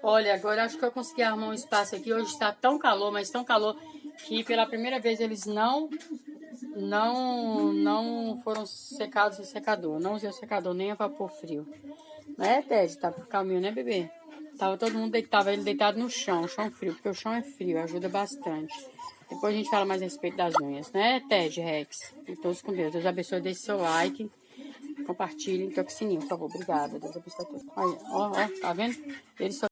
Olha, agora acho que eu consegui arrumar um espaço aqui. Hoje está tão calor, mas tão calor, que pela primeira vez eles não foram secados em secador. Não usei o secador nem a vapor frio. Né, Ted? Tá calminho, né, bebê? Tava todo mundo deitado, ele deitado no chão frio, porque o chão é frio, ajuda bastante. Depois a gente fala mais a respeito das unhas, né, Ted, Rex? E todos com Deus. Deus abençoe, deixe seu like, compartilhe, toque o sininho, por favor. Obrigada. Deus abençoe a todos. Olha, ó, tá vendo? Ele só